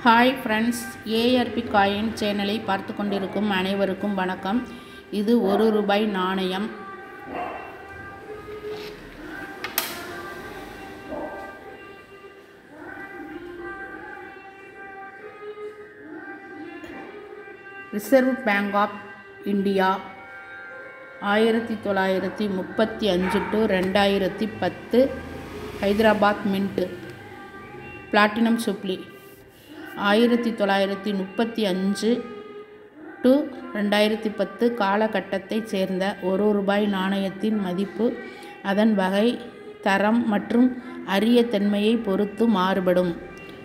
Hi friends, ARP coin சேனலை பார்த்து கொண்டிருக்கும் அனைவருக்கும் வணக்கம். இது ₹1 நாணயம். Reserve bank of India 1935 to 2010 Hyderabad mint. Platinum jubilee 1935 to 2010 காலகட்டத்தைச் சேர்ந்த ₹1 நாணயத்தின் மதிப்பு அதன் வகை, தரம் மற்றும் அரிய தன்மையை பொறுத்து மாறுபடும்.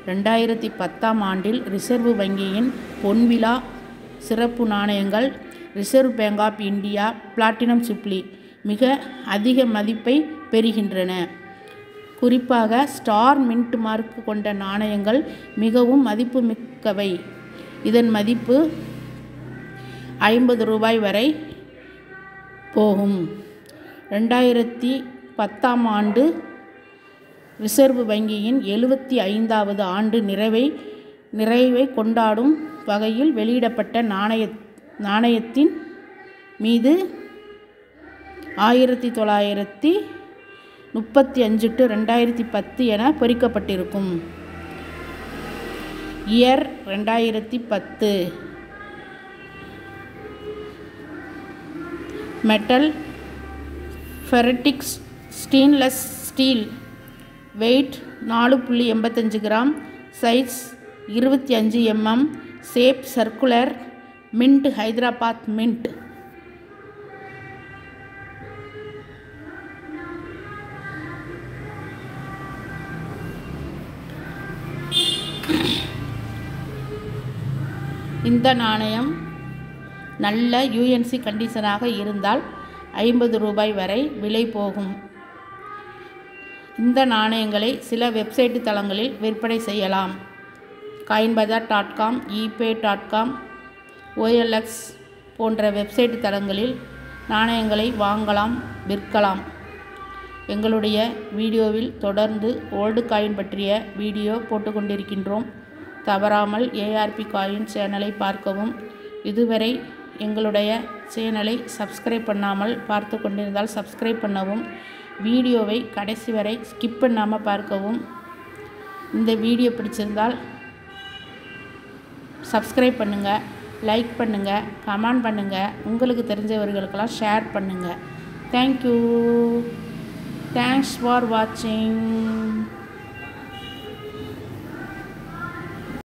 2010ஆம் ஆண்டில் ரிசர்வ் வங்கியின் பொன்விழா சிறப்பு நாணயங்கள் reserve bank of India platinum jubilee மிக அதிக மதிப்பை பெறுகின்றன. குறிப்பாக ஸ்டார் மின்ட் மார்க் கொண்ட நாணயங்கள் மிகவும் மதிப்புமிக்கவை. இதன் மதிப்பு ₹50 வரை போகும். 2010ஆம் ஆண்டு ரிசர்வ் வங்கியின் 75வது ஆண்டு நிறைவை கொண்டாடும் வகையில் வெளியிடப்பட்ட நாணயத்தின் மீது 1935 to 2010 என பொறிக்கப்பட்டிருக்கும். Year 2010. Metal ferritic stainless steel. Weight 4.85 gram. Size 25 mm. Shape circular. Mint Hyderabad mint. இந்த நாணயம் நல்ல யூஎன்சி கண்டிஷனாக இருந்தால் ₹50 வரை விலை போகும். இந்த நாணயங்களை சில வெப்சைட் தளங்களில் விற்பனை செய்யலாம். coinbazar.com, ebay.com, OLX போன்ற வெப்சைட் தளங்களில் நாணயங்களை வாங்கலாம், விற்கலாம். எங்களுடைய வீடியோவில் தொடர்ந்து ஓல்டு காயின் பற்றிய வீடியோ போட்டுக்கொண்டிருக்கின்றோம். தவறாமல் ஏஆர்பி காயின் சேனலை பார்க்கவும். இதுவரை எங்களுடைய சேனலை சப்ஸ்கிரைப் பண்ணாமல் பார்த்து கொண்டிருந்தால் சப்ஸ்கிரைப் பண்ணவும். வீடியோவை கடைசி வரை ஸ்கிப் பண்ணாமல் பார்க்கவும். இந்த வீடியோ பிடிச்சிருந்தால் சப்ஸ்கிரைப் பண்ணுங்கள், லைக் பண்ணுங்கள், கமெண்ட் பண்ணுங்கள். உங்களுக்கு தெரிஞ்சவர்களுக்கெல்லாம் ஷேர் பண்ணுங்கள். தேங்க்யூ. தேங்க்ஸ் ஃபார் வாட்சிங்.